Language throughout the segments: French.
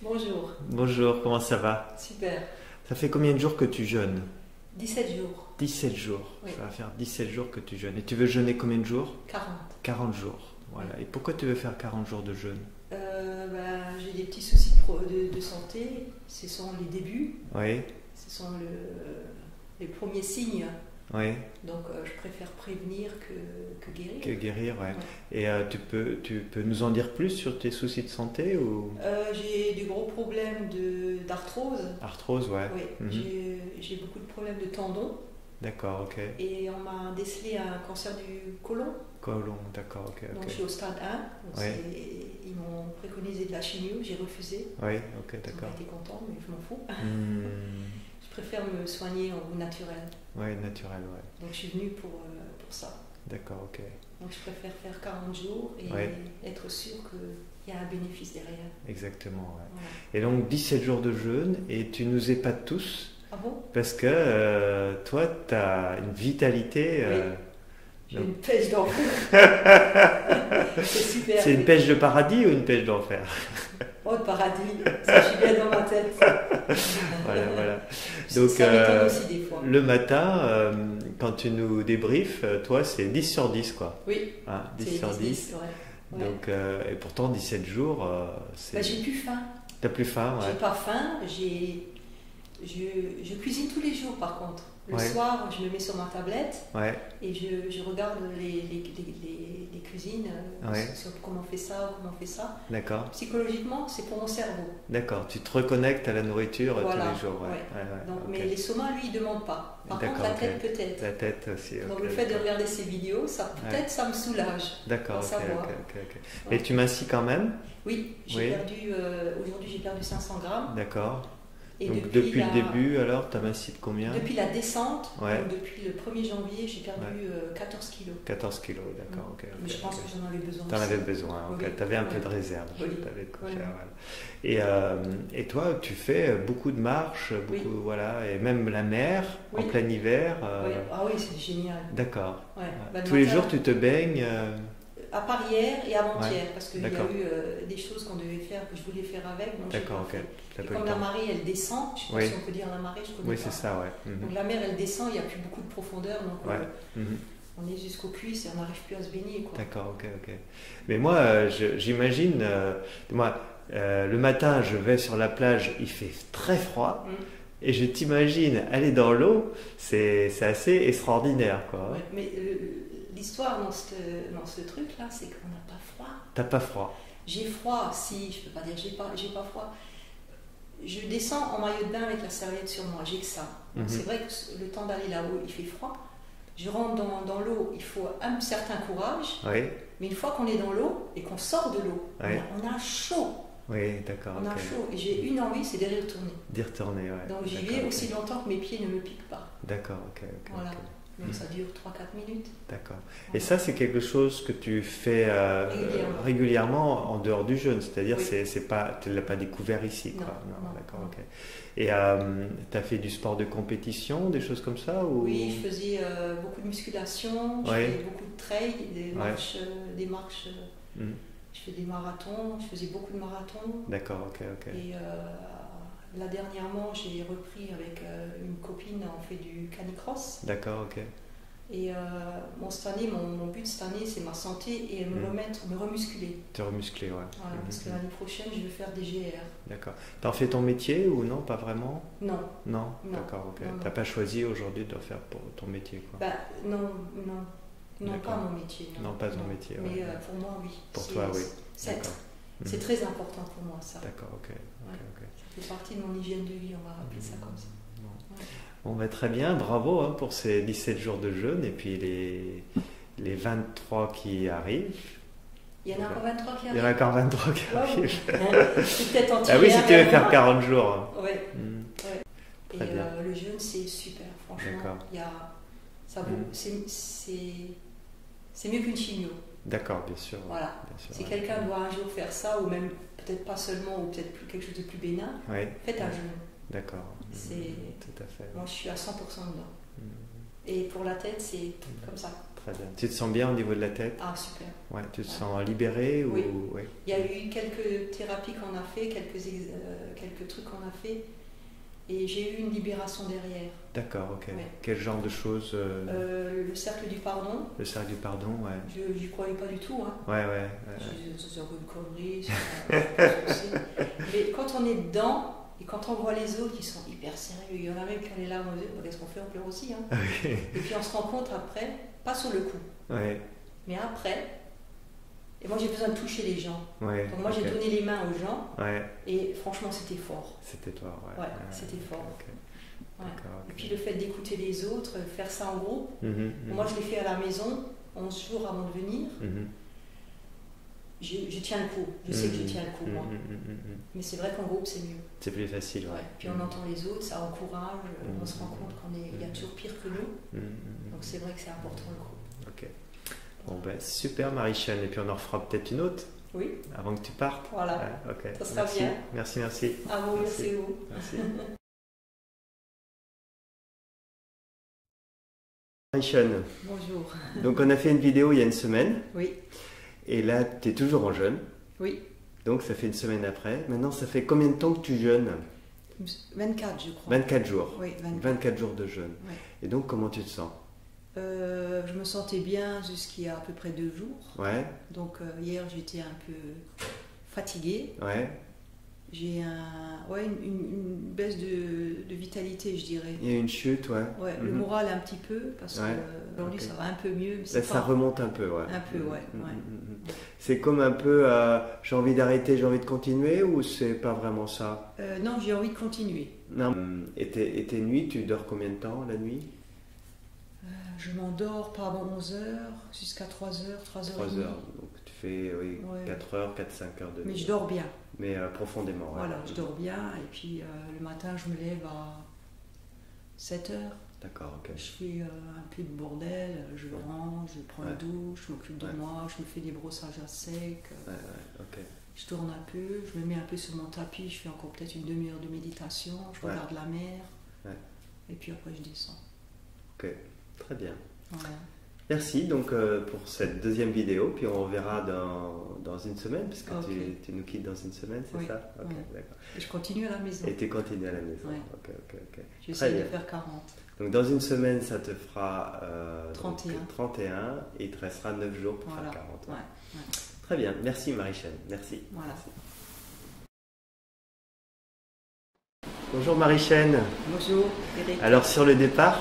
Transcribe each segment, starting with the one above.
Bonjour, Bonjour, comment ça va? super. Ça fait combien de jours que tu jeûnes? 17 jours, 17 jours. oui, Ça va faire 17 jours que tu jeûnes. Et tu veux jeûner combien de jours? 40. 40 jours. Voilà. Et pourquoi tu veux faire 40 jours de jeûne? J'ai des petits soucis de santé, ce sont les débuts, Oui, ce sont les premiers signes, oui. donc je préfère prévenir que guérir. Que guérir, ouais. Ouais. Et tu peux nous en dire plus sur tes soucis de santé ou J'ai des gros problèmes d'arthrose, arthrose, ouais. oui, Mhm. j'ai beaucoup de problèmes de tendons D'accord, ok. et on m'a décelé un cancer du côlon, Colon, d'accord, ok, donc ok. je suis au stade 1, donc Ouais. ils m'ont préconisé de la chimio, j'ai refusé. Oui, ok, Ils n'ont d'accord. pas été contents, mais je m'en fous. Hmm. Je préfère me soigner au naturel. Ouais, naturel, ouais. Donc je suis venue pour ça. D'accord, ok. Donc je préfère faire 40 jours et Ouais. être sûr qu'il y a un bénéfice derrière. Exactement, ouais. Voilà. Et donc 17 jours de jeûne et tu nous épates tous. Ah bon? Parce que toi, tu as une vitalité. J'ai donc- une pêche d'enfer. C'est super. C'est une pêche de paradis ou une pêche d'enfer? Oh, le paradis. Ça, je suis bien dans ma tête. Voilà, voilà. Donc, ça m'étonne aussi des fois. le matin, quand tu nous débriefes, toi, c'est 10 sur 10, quoi. Oui, Hein, 10 c'est sur 10. 10, ouais. Ouais. Donc, et pourtant, 17 jours, c'est. Bah, j'ai plus faim. T'as plus faim, J'ai ouais. pas faim. Je cuisine tous les jours par contre. Le Ouais. soir, je me mets sur ma tablette Ouais, et je regarde les cuisines, Ouais. sur comment on fait ça, comment on fait ça. d'accord. Psychologiquement, c'est pour mon cerveau. D'accord. Tu te reconnectes à la nourriture Voilà, tous les jours, ouais. ouais. Ouais, ouais, Donc, ok. Mais l'estomac, lui, il ne demande pas. Par contre, D'accord, la ok. tête peut-être. La tête aussi, ok. Donc le fait de d'accord. regarder ces vidéos, ça peut-être ça me soulage. D'accord, Faut ok, savoir. ok, ok, ok. Ouais. Et tu m'assis quand même? Oui, Oui. aujourd'hui j'ai perdu 500 grammes. D'accord. Et Donc depuis le début, alors, tu as massé de combien? depuis la descente, Ouais. donc depuis le 1er janvier, j'ai perdu 14 kilos. 14 kilos, d'accord, ok. Mais je pense que j'en avais besoin. Tu en aussi. avais besoin, ok. Oui. Tu avais un peu Ouais. de réserve. Oui. T'avais de quoi Ouais. faire, voilà. Et toi, tu fais beaucoup de marches, Oui. beaucoup, voilà, et même la mer en Oui. plein hiver. Oui. Ah oui, c'est génial. D'accord. Ouais. Ouais. Bah, le Tous les matin, jours, tu te baignes. à part hier et avant-hier, Ouais. parce qu'il y a D'accord. eu des choses qu'on devait faire, que je voulais faire avec. Donc j'ai D'accord, pas ok. fait. T'as Et pas eu comme le la temps. marée, elle descend, je sais pas Oui. si on peut dire la marée, je connais Oui, pas. c'est ça, ouais. Mhm. Donc la mer, elle descend, il n'y a plus beaucoup de profondeur, donc Ouais. Mhm. on est jusqu'aux cuisses et on n'arrive plus à se baigner. Quoi. D'accord, ok, ok. Mais moi, j'imagine, le matin, je vais sur la plage, il fait très froid, Mm. et je t'imagine aller dans l'eau, c'est assez extraordinaire, quoi. Ouais, mais l'histoire dans ce truc-là, c'est qu'on n'a pas froid. T'as pas froid? J'ai froid, si, je peux pas dire j'ai pas froid. Je descends en maillot de bain avec la serviette sur moi, j'ai que ça. Donc Mhm. c'est vrai que le temps d'aller là-haut, il fait froid. Je rentre dans l'eau, il faut un certain courage, Oui, mais une fois qu'on est dans l'eau et qu'on sort de l'eau, Ouais. on a chaud. oui, d'accord, On a ok. chaud. Et j'ai une envie, c'est d'y retourner. D'y retourner, ouais. Donc j'y D'accord, vais ok. aussi longtemps que mes pieds ne me piquent pas. D'accord, ok, ok. Voilà. ok. Donc ça dure 3-4 minutes. D'accord. Et ça, c'est quelque chose que tu fais Régulièrement. régulièrement en dehors du jeûne, c'est-à-dire Oui. c'est pas, tu ne l'as pas découvert ici, quoi. Non, d'accord, non. ok. Et tu as fait du sport de compétition, des choses comme ça ou... Oui, je faisais beaucoup de musculation, je Ouais. faisais beaucoup de trail, des Ouais. marches, Hmm. je fais des marathons, je faisais beaucoup de marathons. D'accord, ok, ok. Et là dernièrement, j'ai repris avec une copine, on fait du canicross. D'accord, ok. Et cette année, mon but cette année, c'est ma santé et me remusculer. Te remuscler, ouais. Voilà, parce que l'année prochaine, je veux faire des GR. D'accord. T'en fais ton métier ou non, pas vraiment? Non. Non, Non. d'accord, ok. Non, non. T'as pas choisi aujourd'hui de le faire pour ton métier, quoi. Bah, non, D'accord. pas mon métier. Non, pas ton métier, ouais. Mais pour moi, oui. Pour toi, oui. C'est D'accord. c'est très important pour moi, ça. D'accord, ok. Ouais. ok. Ça fait partie de mon hygiène de vie, on va rappeler ça comme ça. Bon. Ouais. Bon, bah, très bien, bravo hein, pour ces 17 jours de jeûne et puis les 23 qui arrivent. Il y en a encore 23 qui Il y en a arrivent. encore 23 qui Wow. arrivent. C'est peut-être en Ah oui, si tu veux tirer faire un 40 jours. Hein. Ouais. Hmm. Et Très bien. le jeûne, c'est super, franchement. D'accord. Ça vaut, c'est mieux qu'une chimio. D'accord, bien sûr. Voilà. Bien sûr, Si ouais. quelqu'un doit un jour faire ça, ou même peut-être pas seulement, ou peut-être quelque chose de plus bénin, Oui, faites un jeûne. d'accord. C'est- Tout à fait. Moi, je suis à 100% dedans. Hmm. Et pour la tête, c'est comme ça. Très Très bien. Tu te sens bien au niveau de la tête? Ah, super. Ouais, tu te sens libéré Oui. ou... Ouais. Il y a eu quelques thérapies qu'on a fait, quelques trucs qu'on a fait, et j'ai eu une libération derrière. D'accord, ok. Ouais. Quel genre de choses Le cercle du pardon. Le cercle du pardon, ouais. Je n'y croyais pas du tout. Hein. Ouais. C'est un peu une connerie. Mais quand on est dedans, et quand on voit les autres qui sont hyper sérieux, il y en a même qui ont les larmes aux yeux, qu'est-ce qu'on fait? On pleure aussi. Hein. Oui. Et puis on se rend compte après, pas sur le coup, Ouais. mais après. Et moi j'ai besoin de toucher les gens. Ouais. Donc moi j'ai donné les mains aux gens. Ouais. Et franchement c'était fort. C'était toi, ouais. Ouais, c'était fort. Ok. Ouais. D'accord, ok. Et puis le fait d'écouter les autres, faire ça en groupe. Mhm. Moi je l'ai fait à la maison, 11 jours avant de venir. Mhm. Je tiens le coup, je sais que je tiens le coup moi. Mais c'est vrai qu'en groupe c'est mieux. C'est plus facile, ouais. Ouais. Puis on entend les autres, ça encourage, on se rend compte qu'il y a toujours pire que nous. Donc c'est vrai que c'est important le groupe. Ok. Bon ben super Marie-Chaîne, et puis on en refera peut-être une autre Oui, avant que tu partes. voilà. Ouais, ok. Ça sera Merci. bien. Merci. À vous, merci vous. Merci. Marie-Chaîne, Bonjour. donc on a fait une vidéo il y a une semaine, Oui, et là tu es toujours en jeûne, oui. donc ça fait une semaine après. Maintenant ça fait combien de temps que tu jeûnes? 24 je crois. 24 jours. Oui, 24. 24 jours de jeûne. Ouais. Et donc comment tu te sens? Je me sentais bien jusqu'il y a à peu près 2 jours. Ouais, Donc hier j'étais un peu fatiguée. ouais. J'ai une baisse de vitalité, je dirais. Il y a une chute, ouais. Ouais, le moral un petit peu, parce Ouais, que aujourd'hui ok. ça va un peu mieux. Mais Là, c'est ça pas- remonte un peu, ouais. Un peu, ouais. C'est comme un peu, j'ai envie d'arrêter, j'ai envie de continuer, ou c'est pas vraiment ça? Non, j'ai envie de continuer. Non. Et tes nuits, tu dors combien de temps la nuit? Je m'endors pas avant 11h jusqu'à 3h, 3h30. 3 heures. Donc tu fais oui, Ouais. 4 heures, 4-5 heures de Mais nuit. je dors bien. Mais profondément, ouais. Voilà, je dors bien. Et puis le matin, je me lève à 7h. D'accord, ok. Je fais un peu de bordel, je range, je prends Ouais. une douche, je m'occupe de Ouais. moi, je me fais des brossages à sec. Ouais, ok. Je tourne un peu, je me mets un peu sur mon tapis, je fais encore peut-être une demi-heure de méditation, je Ouais. regarde la mer. Ouais. Et puis après, je descends. Ok, très bien. Voilà. Merci donc pour cette deuxième vidéo, puis on verra dans une semaine, parce que Ok. tu nous quittes dans une semaine, c'est Oui. ça? Ok, Ouais. d'accord. Et je continue à la maison. Et tu continues à la maison. Ouais. Ok. J'essaie de bien. faire 40. Donc dans une semaine, ça te fera 31. donc, 31, et il te restera 9 jours pour Voilà. faire 40. Ouais. Très bien, merci Marie-Chaîne, merci. Voilà. Bonjour Marie-Chaîne. Bonjour, Eric. Alors sur le départ,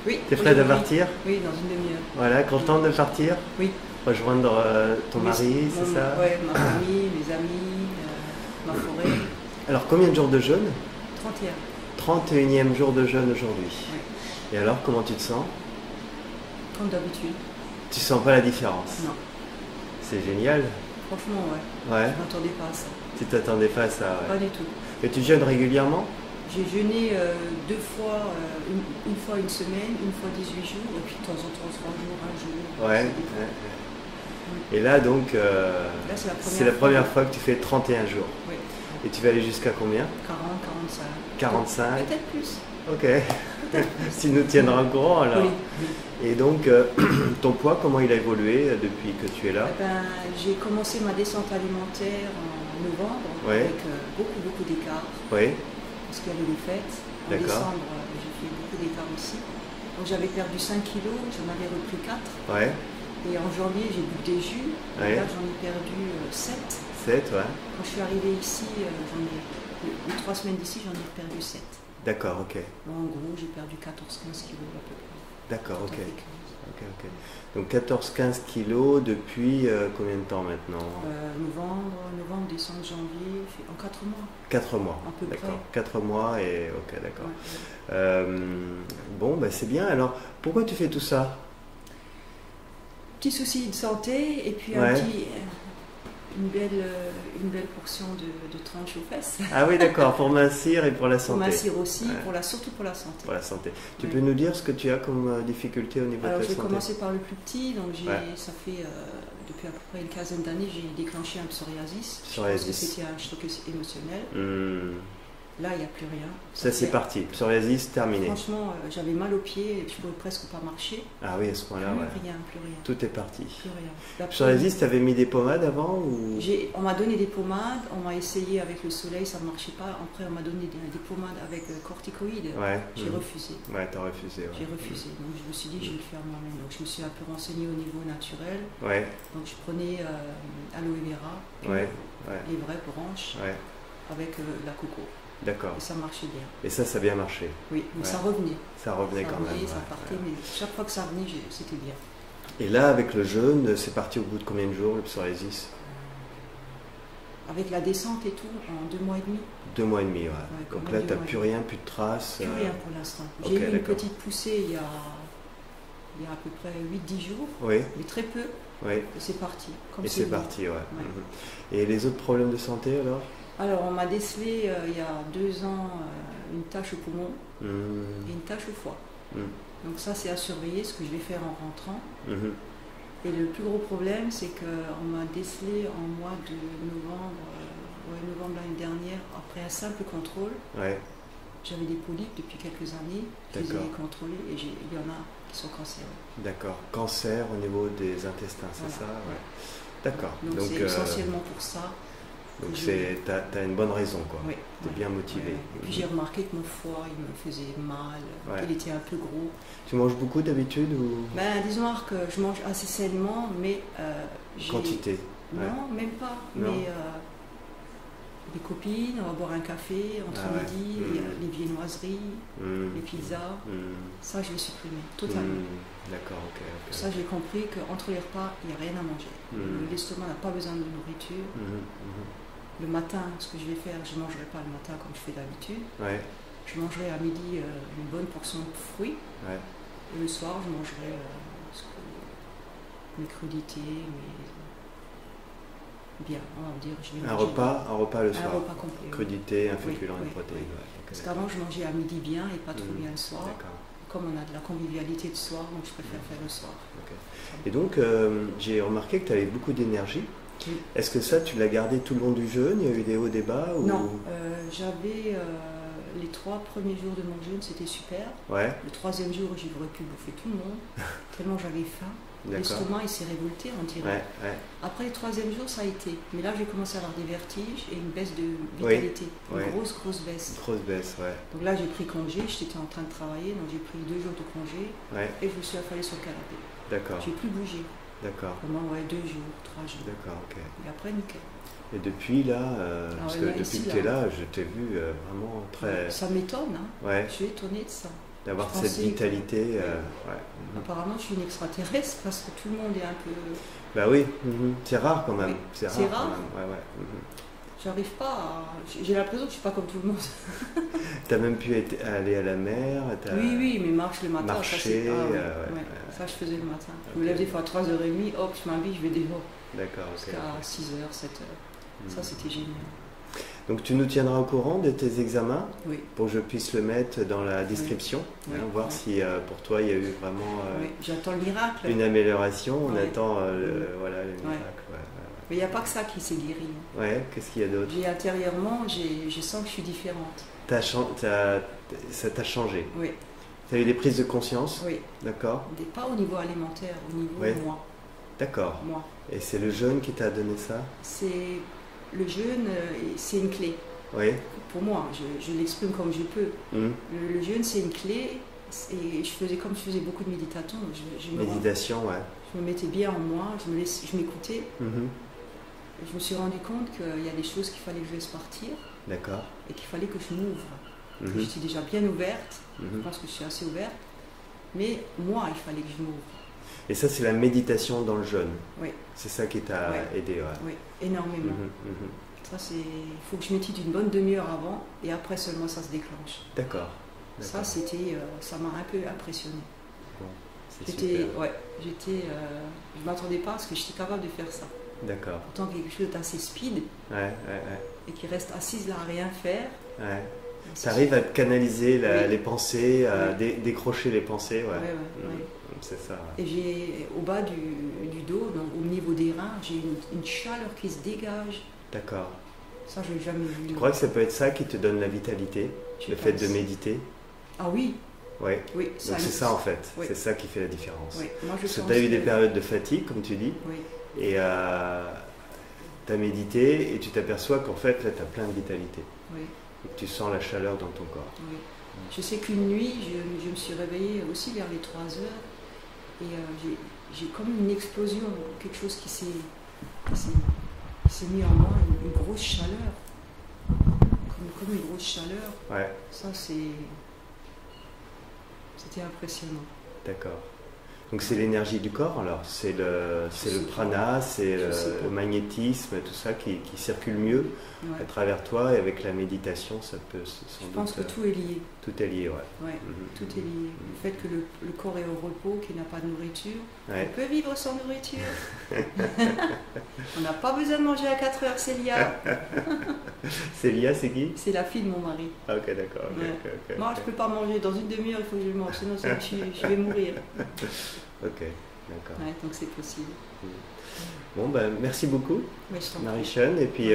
Oui. t'es prête à aujourd'hui. partir? Oui, dans une demi-heure. Voilà, contente de partir? Oui. Rejoindre ton mari, c'est ça? Oui, ma famille, mes amis, ma forêt. Alors combien de jours de jeûne? 31. 31e jour de jeûne aujourd'hui. Oui. Et alors, comment tu te sens? Comme d'habitude. Tu sens pas la différence? Non. C'est génial. Franchement, ouais. Ouais. Je m'attendais pas à ça. Tu t'attendais pas à ça, Pas ouais. du tout. Et tu jeûnes régulièrement? J'ai jeûné 2 fois, une fois une semaine, une fois 18 jours, et puis de temps en temps 3 jours, 1 jour. Ouais. ça dépend. Ouais. Et là, donc, Là, c'est la première fois que tu fais 31 jours. Oui. Et tu vas aller jusqu'à combien? 40, 45. 45. Peut-être plus. Ok. Tu nous tiendras au courant alors. Oui. Et donc, ton poids, comment il a évolué depuis que tu es là? Eh ben, j'ai commencé ma descente alimentaire en novembre, Ouais. avec beaucoup d'écart, Oui. parce qu'il y avait les fêtes. En D'accord. décembre, j'ai fait beaucoup d'écart aussi. Donc j'avais perdu 5 kilos, j'en avais repris 4. Ouais. Et en janvier, j'ai bu des jus. Ouais. Et là, j'en ai perdu 7. 7, ouais. Quand je suis arrivée ici, les 3 semaines d'ici, j'en ai perdu 7. D'accord, ok. En gros, j'ai perdu 14-15 kilos à peu près. D'accord, ok. Ça fait 15. Ok. Donc 14-15 kilos depuis combien de temps maintenant? Novembre, décembre, janvier, en 4 mois. 4 mois. À peu près. D'accord. 4 mois et ok, d'accord. Ouais. Bon, bah, c'est bien. Alors, pourquoi tu fais tout ça? Petit souci de santé et puis Ouais. une belle portion de tranche aux fesses. Ah oui, d'accord. Pour mincir et pour la Pour santé. mincir aussi, Ouais. surtout pour la santé. Pour la santé. Tu Ouais. peux nous dire ce que tu as comme difficulté au niveau Alors de je ta vais santé? commencer par le plus petit, donc Ouais. ça fait depuis à peu près une quinzaine d'années, j'ai déclenché un psoriasis. Je pense que Psoriasis. c'était un choc émotionnel. Là, il n'y a plus rien. Ça, c'est parti. Psoriasis, terminé. Franchement, j'avais mal aux pieds, je ne pouvais presque pas marcher. Ah oui, à ce point-là, ouais. Plus rien. Tout est parti. Plus rien. Psoriasis, tu avais mis des pommades avant ou... On m'a donné des pommades, on m'a essayé avec le soleil, ça ne marchait pas. Après, on m'a donné des pommades avec corticoïdes. Ouais. J'ai refusé. Ouais, t'as refusé. Ouais. J'ai refusé. Donc, je me suis dit, je vais le faire moi-même. Donc, je me suis un peu renseignée au niveau naturel. Ouais. Donc, je prenais aloe vera, les vraies branches, avec la coco. D'accord. Et ça marchait bien. Et ça a bien marché. Oui, mais ça revenait. Ça revenait quand même. Ça partait, mais chaque fois que ça revenait, c'était bien. Et là, avec le jeûne, c'est parti au bout de combien de jours, le psoriasis? Avec la descente et tout, en 2 mois et demi. 2 mois et demi, ouais. Donc là, tu n'as plus rien, plus de traces. Plus rien pour l'instant. J'ai eu une petite poussée il y a à peu près 8-10 jours, mais très peu. Oui. Et c'est parti. Et c'est parti, ouais. Et les autres problèmes de santé alors? Alors, on m'a décelé il y a 2 ans une tache au poumon et une tache au foie. Donc ça, c'est à surveiller, ce que je vais faire en rentrant. Et le plus gros problème, c'est qu'on m'a décelé en mois de novembre l'année dernière, après un simple contrôle. J'avais des polypes depuis quelques années, je les ai contrôlés et il y en a qui sont cancéreux. D'accord. Cancer au niveau des intestins, c'est ça? D'accord. Donc c'est essentiellement pour ça. Donc tu as une bonne raison, quoi. Tu es bien motivé. Et puis j'ai remarqué que mon foie, il me faisait mal, il était un peu gros. Tu manges beaucoup d'habitude ou... Disons que je mange assez sainement, mais... Quantité? Non, même pas. Non. Mais des copines, on va boire un café entre midi, il y a les viennoiseries, les pizzas. Ça, je l'ai supprimé totalement. D'accord, ok. Ça, j'ai compris qu'entre les repas, il n'y a rien à manger. L'estomac n'a pas besoin de nourriture. Le matin, ce que je vais faire, je ne mangerai pas le matin comme je fais d'habitude. Je mangerai à midi une bonne portion de fruits. Et le soir, je mangerai mes crudités, bien, on va dire. Je vais un repas le soir. Un repas complet. Crudité, un féculent, une protéine. Parce qu'avant, je mangeais à midi bien et pas trop bien le soir. Comme on a de la convivialité le soir, donc je préfère faire le soir. Et donc, j'ai remarqué que tu avais beaucoup d'énergie. Est-ce que ça, tu l'as gardé tout le long du jeûne? Il y a eu des hauts, des bas ou... Non, j'avais les 3 premiers jours de mon jeûne, c'était super. Le 3e jour, j'aurais pu bouffer tout le monde, tellement j'avais faim. L'estomac, il s'est révolté, on dirait. Après le 3e jour, ça a été. Mais là, j'ai commencé à avoir des vertiges et une baisse de vitalité. Une grosse baisse. Une grosse baisse, Donc là, j'ai pris congé, j'étais en train de travailler, donc j'ai pris 2 jours de congé et je me suis affalée sur le canapé. D'accord. J'ai plus bougé. D'accord. Vraiment, 2 jours, 3 jours. D'accord, ok. Et après, nickel. Et depuis là, parce que depuis que tu es là, je t'ai vu vraiment très... Ça m'étonne, hein. Je suis étonnée de ça. D'avoir cette vitalité. Apparemment, je suis une extraterrestre parce que tout le monde est un peu... Bah oui, c'est rare quand même. C'est rare. J'arrive pas à... J'ai l'impression que je suis pas comme tout le monde. Tu as même pu aller à la mer? Oui, mais marche le matin. Marcher, ça je faisais le matin. Je me lève des fois à 3h30, hop, je m'habille, je vais dehors. D'accord, jusqu'à 6h, 7h. Ça, c'était génial. Donc tu nous tiendras au courant de tes examens pour que je puisse le mettre dans la description, voir si pour toi il y a eu vraiment j'attends le miracle. Une amélioration, on attend le miracle. Mais il n'y a pas que ça qui s'est guéri. Qu'est-ce qu'il y a d'autre? Intérieurement, je sens que je suis différente. Ça t'a changé? Oui. Tu as eu des prises de conscience? Oui. D'accord. Pas au niveau alimentaire, au niveau moi. D'accord. Moi. Et c'est le jeûne qui t'a donné ça? Le jeûne, c'est une clé. Pour moi, je l'exprime comme je peux. Le jeûne, c'est une clé. Et je faisais beaucoup de méditation. Méditation, Je me mettais bien en moi, je m'écoutais. Je me suis rendu compte qu'il y a des choses qu'il fallait que je laisse partir. D'accord. Et qu'il fallait que je m'ouvre. Je suis déjà bien ouverte. Je pense que je suis assez ouverte. Mais moi, il fallait que je m'ouvre. Et ça, c'est la méditation dans le jeûne. C'est ça qui t'a aidé. Oui, énormément. Ça, il faut que je médite une bonne demi-heure avant et après seulement ça se déclenche. D'accord. Ça, ça m'a un peu impressionné. Bon, je ne m'attendais pas parce que j'étais capable de faire ça. D'accord. Pourtant, quelque chose d'assez speed et qui reste assise là à rien faire. Tu arrives à canaliser les pensées, à décrocher les pensées. C'est ça. Et j'ai au bas du dos, donc au niveau des reins, j'ai une chaleur qui se dégage. D'accord. Ça, je n'ai jamais vu. Tu crois que ça peut être ça qui te donne la vitalité, le fait de méditer? Ah oui. Ouais. Oui. Donc c'est ça en fait, c'est ça qui fait la différence. Oui. Moi, parce que tu as eu des périodes de fatigue, comme tu dis, et tu as médité et tu t'aperçois qu'en fait, là, tu as plein de vitalité. Oui. Et que tu sens la chaleur dans ton corps. Oui. Je sais qu'une nuit, je me suis réveillée aussi vers les 3 heures et j'ai comme une explosion, quelque chose qui s'est mis en moi, une grosse chaleur. Comme une grosse chaleur. Ouais. Ça, c'était impressionnant. D'accord. Donc c'est l'énergie du corps alors, c'est le prana, c'est le magnétisme, tout ça qui circule mieux à travers toi, et avec la méditation ça peut sans doute... Je pense que tout est lié. Tout est lié, ouais. Tout est lié. Le fait que le corps est au repos, qu'il n'a pas de nourriture, on peut vivre sans nourriture. On n'a pas besoin de manger à 4 heures, Célia. Célia, c'est qui? C'est la fille de mon mari. Ah, ok, d'accord. Okay. Moi, je ne peux pas manger. Dans une demi-heure, il faut que je mange, sinon je vais mourir. Ok, d'accord. Ouais, donc c'est possible. Bon, ben, merci beaucoup, Marie-Chane. Et puis,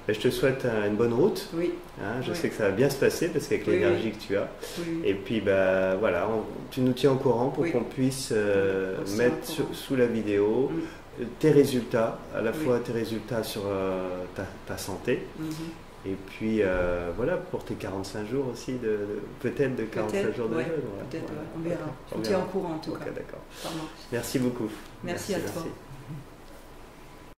je te souhaite une bonne route. Oui. Hein, je sais que ça va bien se passer parce qu'avec l'énergie que tu as. Oui. Et puis, ben, voilà, tu nous tiens au courant pour qu'on puisse mettre sous la vidéo tes résultats, à la fois tes résultats sur ta santé. Et puis, voilà, pour tes 45 jours aussi, peut-être de 45 jours de jeûne. Peut-être, on verra. On tient au courant en tout cas. D'accord. Merci beaucoup. Merci à toi.